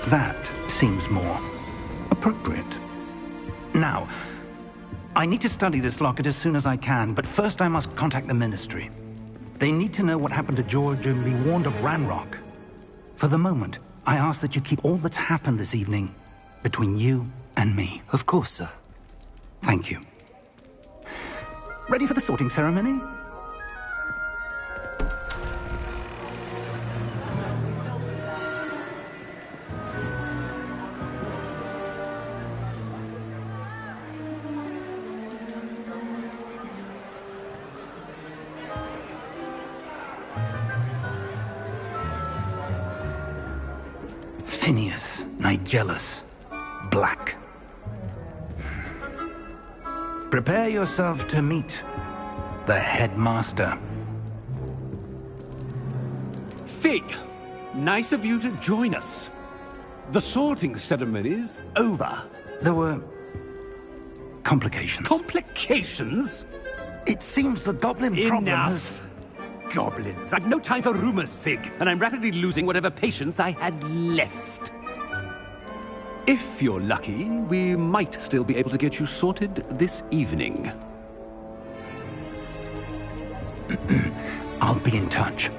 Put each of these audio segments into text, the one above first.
That seems more appropriate. Now, I need to study this locket as soon as I can, but first I must contact the Ministry. They need to know what happened to George and be warned of Ranrock. For the moment, I ask that you keep all that's happened this evening between you and me. Of course, sir. Thank you. Ready for the sorting ceremony? Phineas, Nigellus, Black. Prepare yourself to meet the headmaster. Fig, nice of you to join us. The sorting ceremony's over. There were complications. Complications? It seems the goblin problem has... Enough! Goblins. I've no time for rumors, Fig, and I'm rapidly losing whatever patience I had left. If you're lucky, we might still be able to get you sorted this evening. I'll be in touch.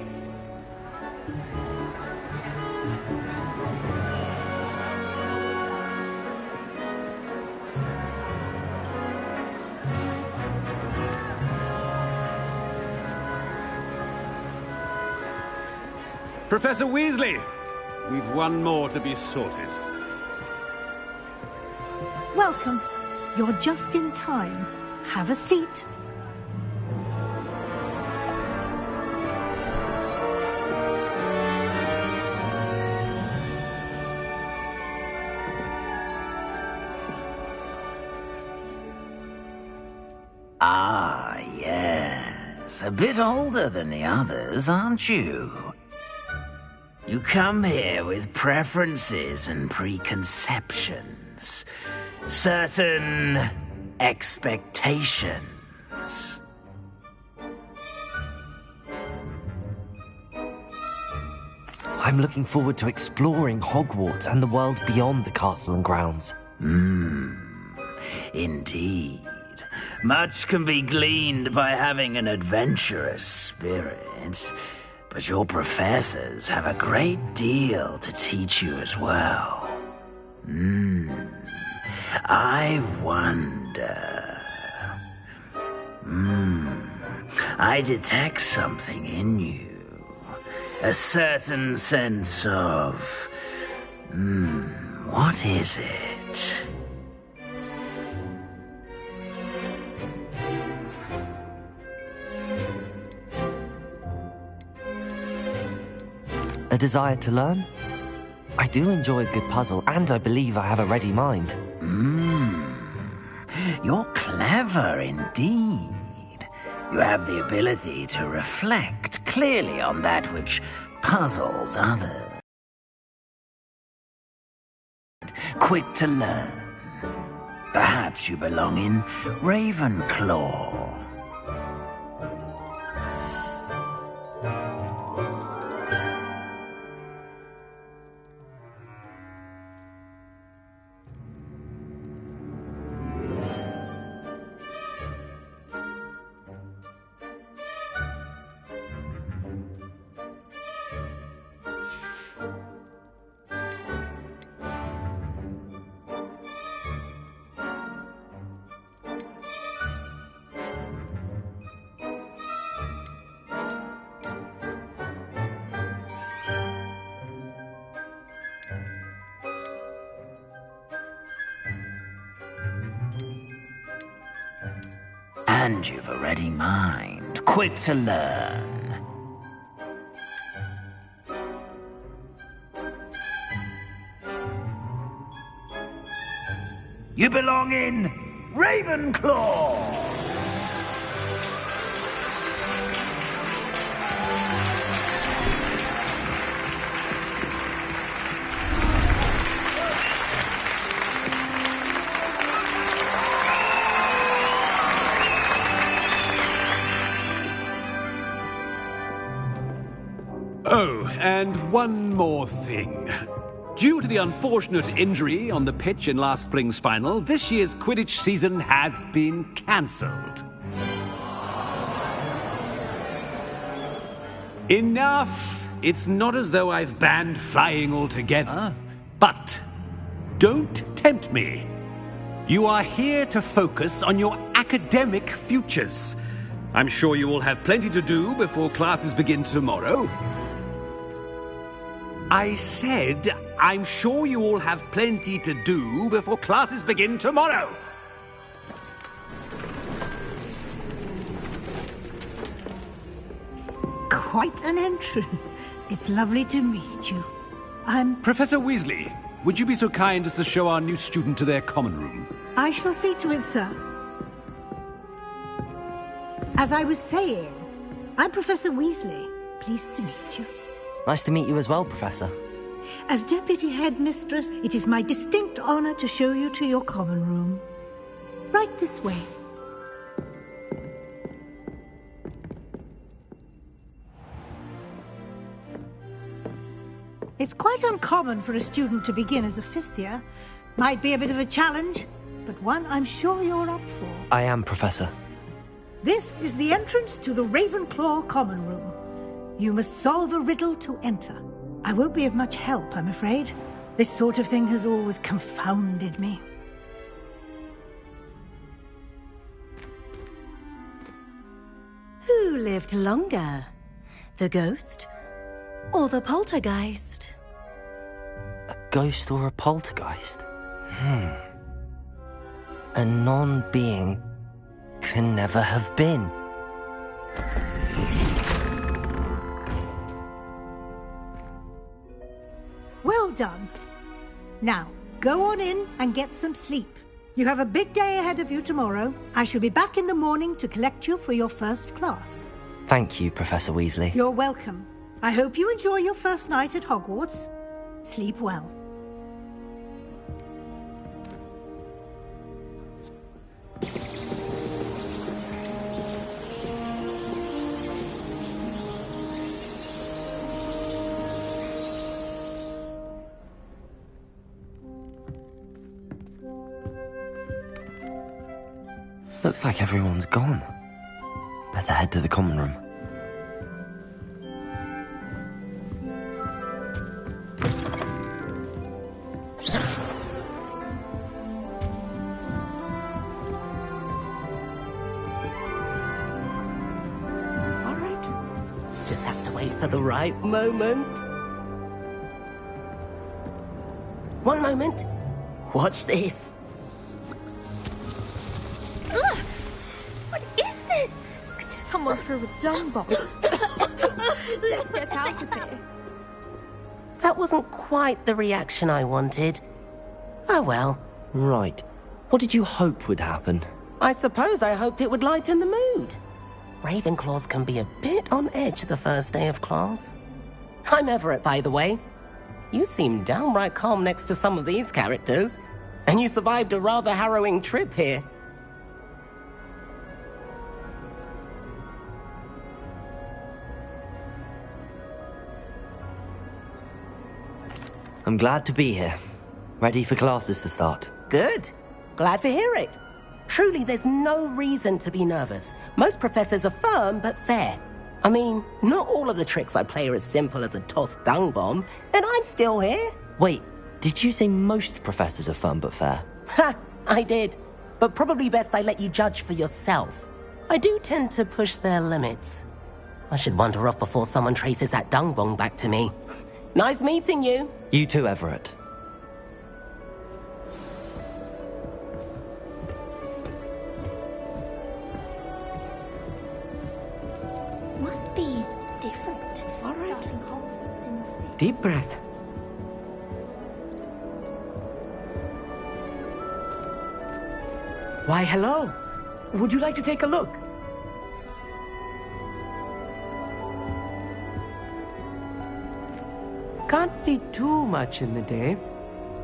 Professor Weasley, we've one more to be sorted. Welcome. You're just in time. Have a seat. Ah, yes. A bit older than the others, aren't you? You come here with preferences and preconceptions. Certain expectations. I'm looking forward to exploring Hogwarts and the world beyond the castle and grounds. Indeed. Much can be gleaned by having an adventurous spirit, but your professors have a great deal to teach you as well. I wonder... I detect something in you. A certain sense of... what is it? A desire to learn? I do enjoy a good puzzle, and I believe I have a ready mind. You're clever indeed. You have the ability to reflect clearly on that which puzzles others. Quick to learn. Perhaps you belong in Ravenclaw. And you've a ready mind, quick to learn. You belong in Ravenclaw! Oh, and one more thing. Due to the unfortunate injury on the pitch in last spring's final, this year's Quidditch season has been cancelled. Enough! It's not as though I've banned flying altogether, but don't tempt me. You are here to focus on your academic futures. I'm sure you will have plenty to do before classes begin tomorrow. I said, I'm sure you all have plenty to do before classes begin tomorrow. Quite an entrance. It's lovely to meet you. I'm... Professor Weasley, would you be so kind as to show our new student to their common room? I shall see to it, sir. As I was saying, I'm Professor Weasley. Pleased to meet you. Nice to meet you as well, Professor. As Deputy Headmistress, it is my distinct honor to show you to your common room. Right this way. It's quite uncommon for a student to begin as a fifth year. Might be a bit of a challenge, but one I'm sure you're up for. I am, Professor. This is the entrance to the Ravenclaw common room. You must solve a riddle to enter. I won't be of much help, I'm afraid. This sort of thing has always confounded me. Who lived longer? The ghost or the poltergeist? A ghost or a poltergeist? A non-being can never have been. Well done. Now, go on in and get some sleep. You have a big day ahead of you tomorrow. I shall be back in the morning to collect you for your first class. Thank you, Professor Weasley. You're welcome. I hope you enjoy your first night at Hogwarts. Sleep well. Looks like everyone's gone. Better head to the common room. All right. Just have to wait for the right moment. One moment. Watch this. What is this? Someone threw a dung bomb. Let's get out of here. That wasn't quite the reaction I wanted. Oh well. Right. What did you hope would happen? I suppose I hoped it would lighten the mood. Ravenclaws can be a bit on edge the first day of class. I'm Everett, by the way. You seem downright calm next to some of these characters. And you survived a rather harrowing trip here. I'm glad to be here. Ready for classes to start. Good. Glad to hear it. Truly, there's no reason to be nervous. Most professors are firm but fair. I mean, not all of the tricks I play are as simple as a tossed dung bomb, and I'm still here. Wait, did you say most professors are firm but fair? Ha! I did. But probably best I let you judge for yourself. I do tend to push their limits. I should wander off before someone traces that dung bomb back to me. Nice meeting you. You too, Everett. Must be different. All right. Starting Hogwarts in the fifth. Deep breath. Why, hello. Would you like to take a look? Can't see too much in the day.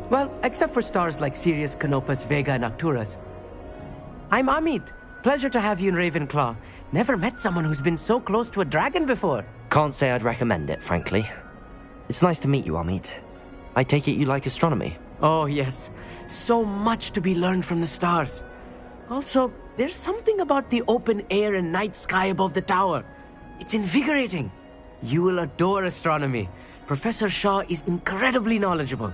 Well, except for stars like Sirius, Canopus, Vega, and Arcturus. I'm Amit. Pleasure to have you in Ravenclaw. Never met someone who's been so close to a dragon before. Can't say I'd recommend it, frankly. It's nice to meet you, Amit. I take it you like astronomy? Oh, yes. So much to be learned from the stars. Also, there's something about the open air and night sky above the tower. It's invigorating. You will adore astronomy. Professor Shaw is incredibly knowledgeable.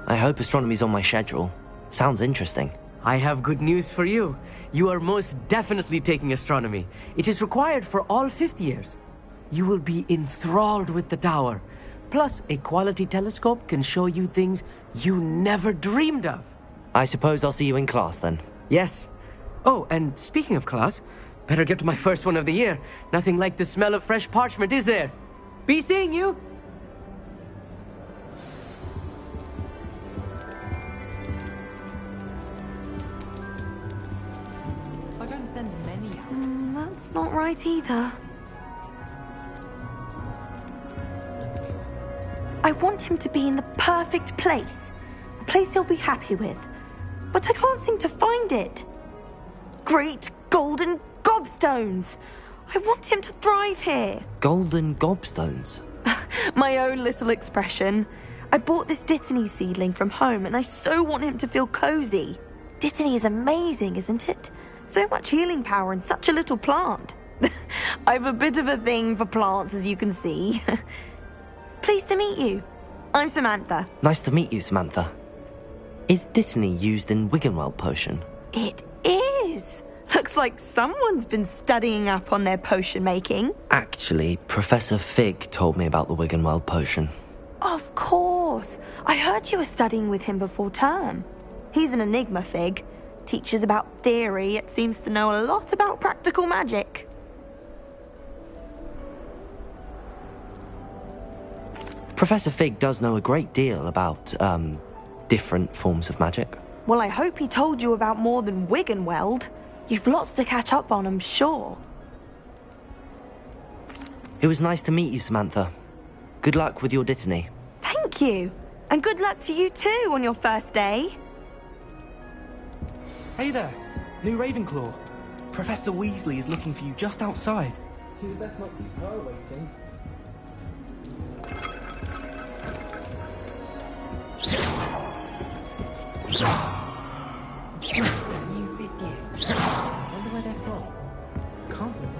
I hope astronomy's on my schedule. Sounds interesting. I have good news for you. You are most definitely taking astronomy. It is required for all fifth years. You will be enthralled with the tower. Plus, a quality telescope can show you things you never dreamed of. I suppose I'll see you in class then. Yes. Oh, and speaking of class, better get to my first one of the year. Nothing like the smell of fresh parchment, is there? Be seeing you! I don't send many out. That's not right either. I want him to be in the perfect place. A place he'll be happy with. But I can't seem to find it. Great golden gobstones! I want him to thrive here. Golden gobstones? My own little expression. I bought this Dittany seedling from home and I so want him to feel cozy. Dittany is amazing, isn't it? So much healing power in such a little plant. I've a bit of a thing for plants, as you can see. Pleased to meet you. I'm Samantha. Nice to meet you, Samantha. Is Dittany used in Wiggenweld potion? It is. Looks like someone's been studying up on their potion making. Actually, Professor Fig told me about the Wiggenweld potion. Of course. I heard you were studying with him before term. He's an enigma, Fig. Teaches about theory, yet seems to know a lot about practical magic. Professor Fig does know a great deal about, different forms of magic. Well, I hope he told you about more than Wiggenweld. You've lots to catch up on, I'm sure. It was nice to meet you, Samantha. Good luck with your Dittany. Thank you. And good luck to you too on your first day. Hey there, new Ravenclaw. Professor Weasley is looking for you just outside. You best not keep her waiting. New fifth year. I wonder where they're from. Can't remember.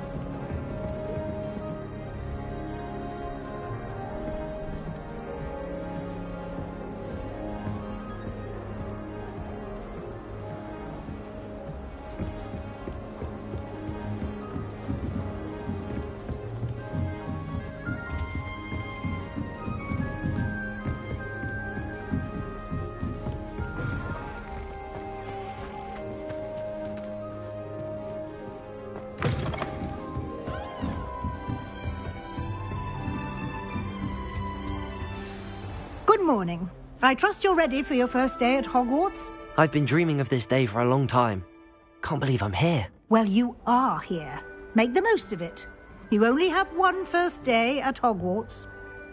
Good morning. I trust you're ready for your first day at Hogwarts? I've been dreaming of this day for a long time. Can't believe I'm here. Well, you are here. Make the most of it. You only have one first day at Hogwarts.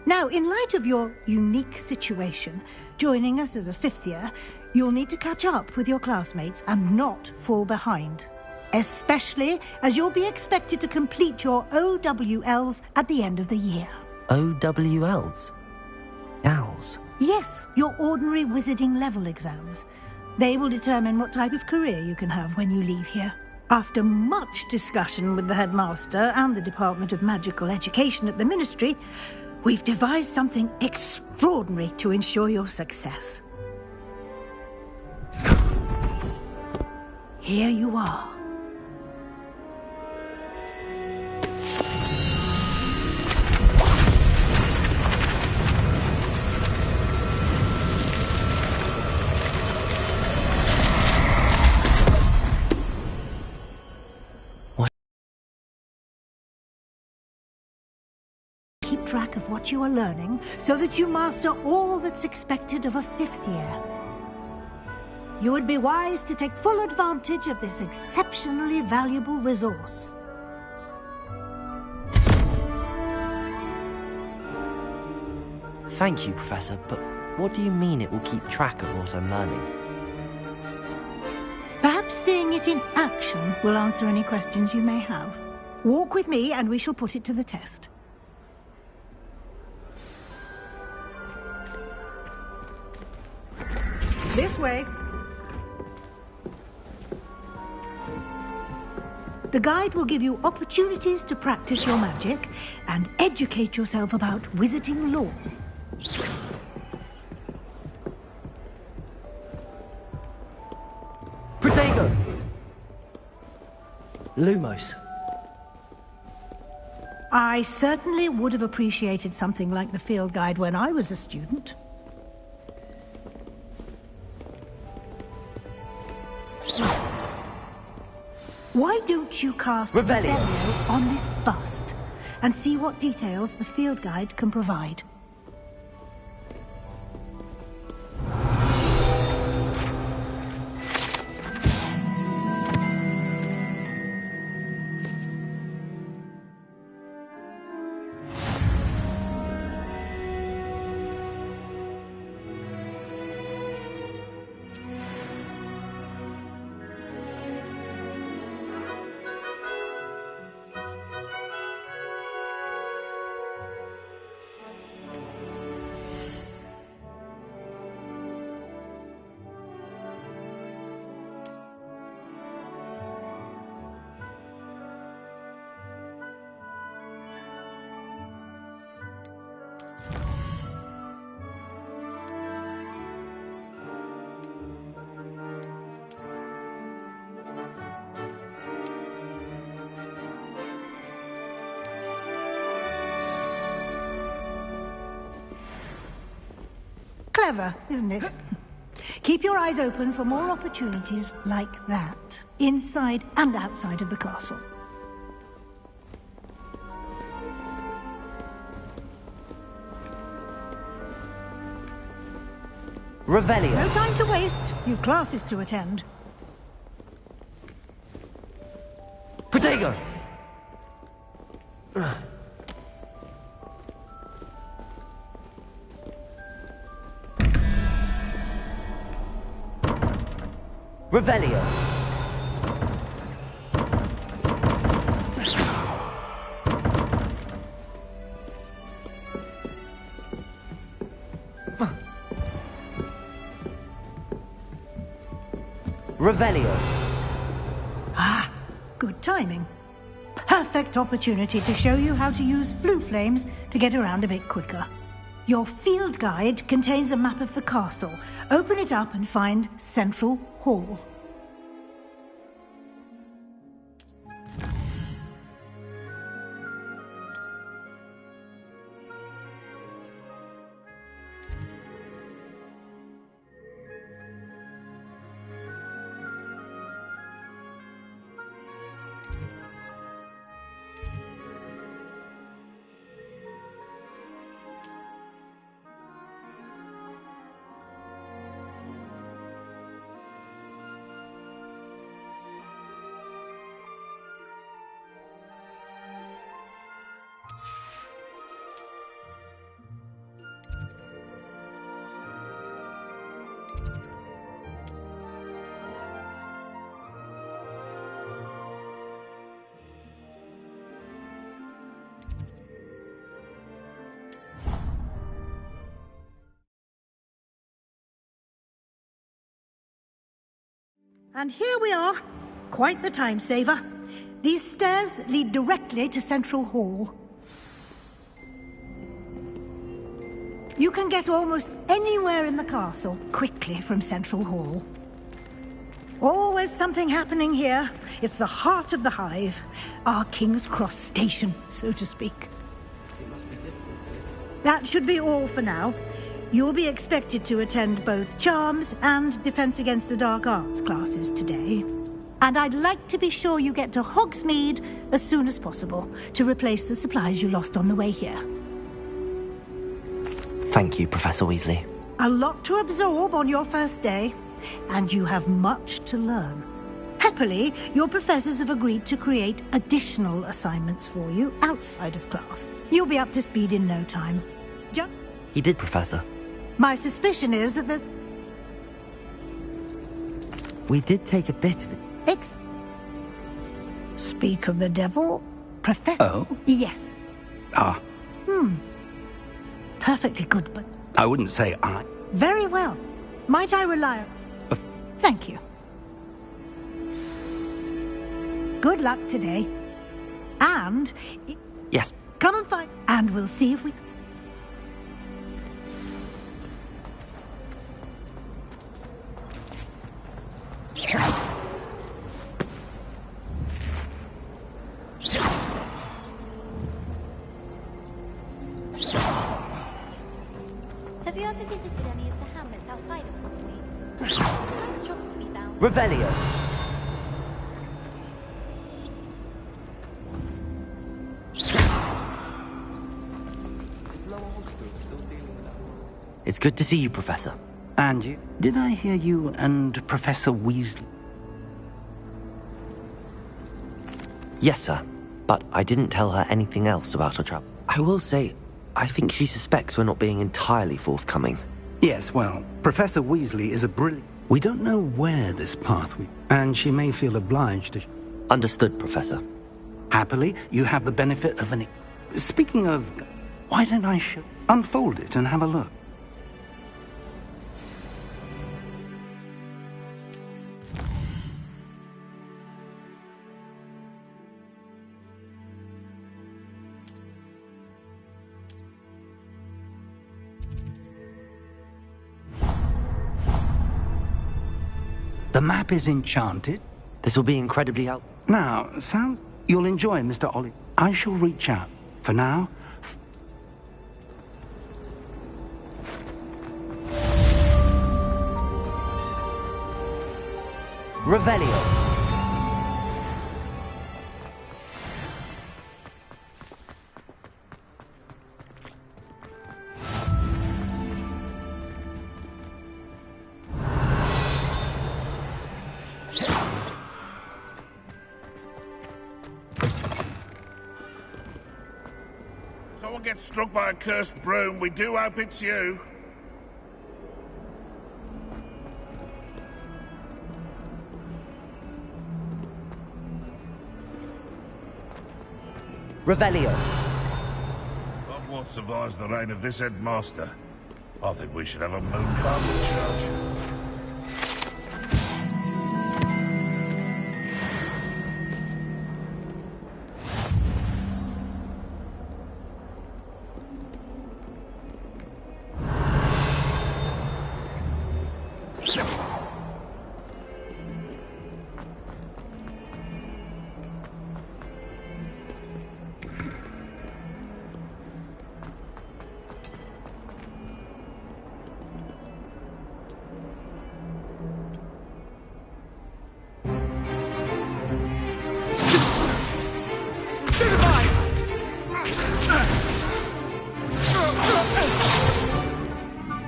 Now, in light of your unique situation, joining us as a fifth year, you'll need to catch up with your classmates and not fall behind. Especially as you'll be expected to complete your OWLs at the end of the year. OWLs? Owls? Yes, your ordinary wizarding level exams. They will determine what type of career you can have when you leave here. After much discussion with the headmaster and the Department of Magical Education at the Ministry, we've devised something extraordinary to ensure your success. Here you are. Keep track of what you are learning so that you master all that's expected of a fifth year. You would be wise to take full advantage of this exceptionally valuable resource. Thank you, Professor, but what do you mean it will keep track of what I'm learning? Perhaps seeing it in action will answer any questions you may have. Walk with me and we shall put it to the test. This way. The guide will give you opportunities to practice your magic and educate yourself about wizarding lore. Protego! Lumos. I certainly would have appreciated something like the field guide when I was a student. Why don't you cast Revelio on this bust and see what details the field guide can provide? Clever, isn't it? Keep your eyes open for more opportunities like that, inside and outside of the castle. Revelio. No time to waste. You've classes to attend. Protego! Revelio. Revelio. Ah, good timing. Perfect opportunity to show you how to use flue flames to get around a bit quicker. Your field guide contains a map of the castle. Open it up and find Central Hall. And here we are. Quite the time saver. These stairs lead directly to Central Hall. You can get almost anywhere in the castle quickly from Central Hall. Always something happening here. It's the heart of the hive. Our King's Cross station, so to speak. That should be all for now. You'll be expected to attend both Charms and Defense Against the Dark Arts classes today. And I'd like to be sure you get to Hogsmeade as soon as possible to replace the supplies you lost on the way here. Thank you, Professor Weasley. A lot to absorb on your first day, and you have much to learn. Happily, your professors have agreed to create additional assignments for you outside of class. You'll be up to speed in no time. He did, Professor. My suspicion is that there's... We did take a bit of it. Speak of the devil. Professor... Oh? Yes. Ah, Perfectly good, but... I wouldn't say I... Very well. Might I rely on... Of- Thank you. Good luck today. And... Yes. Come and fight, and we'll see if we... Have you ever visited any of the hamlets outside of Hogwarts? Nice shops to be found. Revelio. It's good to see you, Professor. And you? Did I hear you and Professor Weasley? Yes, sir. But I didn't tell her anything else about her travel. I will say, I think she suspects we're not being entirely forthcoming. Yes, well, Professor Weasley is a brilliant... We don't know where this path we... And she may feel obliged to... Understood, Professor. Happily, you have the benefit of an... Speaking of... Why don't I unfold it and have a look? The map is enchanted. This will be incredibly helpful. Now, sounds... You'll enjoy Mr. Ollie. I shall reach out. For now... Revelio. Someone gets struck by a cursed broom, we do hope it's you. Revelio. Hogwarts survives the reign of this headmaster. I think we should have a moon carving in charge.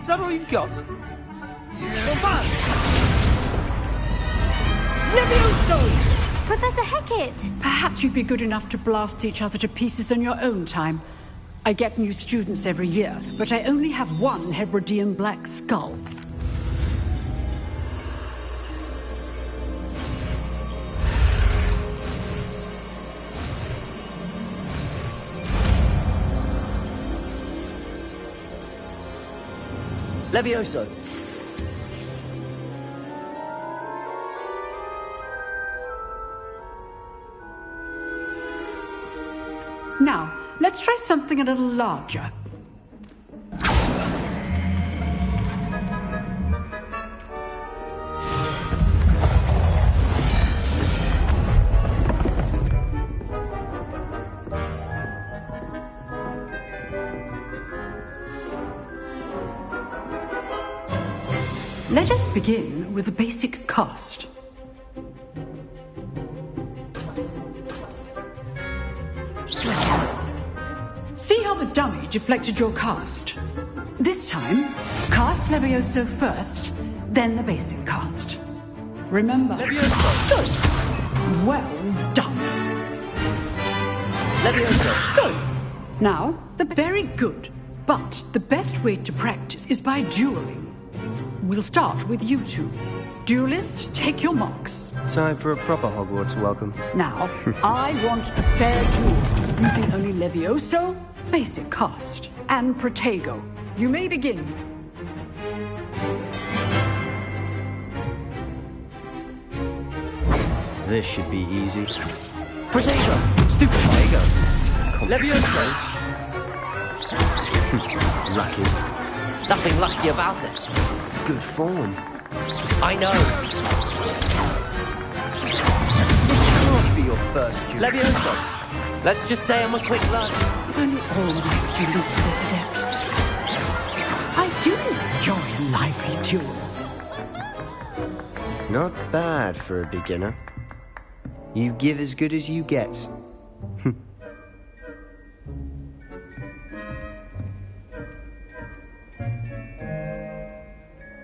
Is that all you've got? Professor Hecat! Perhaps you'd be good enough to blast each other to pieces on your own time. I get new students every year, but I only have one Hebridean black skull. Levioso. Now, let's try something a little larger. Let us begin with the basic cast. See how the dummy deflected your cast? This time, cast Levioso first, then the basic cast. Remember? Levioso. Good. Well done. Levioso. Good. Now, the very good. But the best way to practice is by dueling. We'll start with you two. Duelists, take your marks. Time for a proper Hogwarts welcome. Now, I want a fair duel, using only Levioso, basic cast, and Protego. You may begin. This should be easy. Protego! Stupid Protego! Levioso! Lucky. Nothing lucky about it. Good form. I know. This can't be your first duel. Levioso! Let's just say I'm a quick learner. If only all life duels were this adept. I do enjoy a lively duel. Not bad for a beginner. You give as good as you get.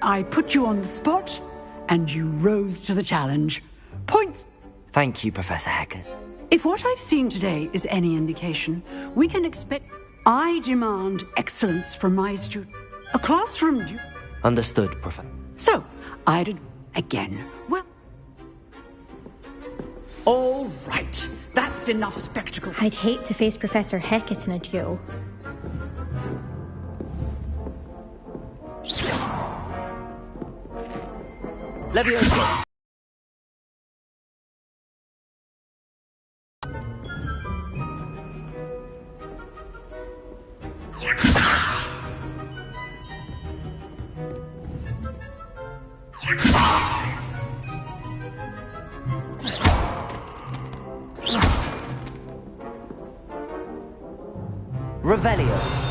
I put you on the spot, and you rose to the challenge. Points. Thank you, Professor Hecker. If what I've seen today is any indication, we can expect... I demand excellence from my student. A classroom Understood, Professor. So, I'd... Again. Well... All right. That's enough spectacle. I'd hate to face Professor Hecat in a duel. Levioso! Revelio.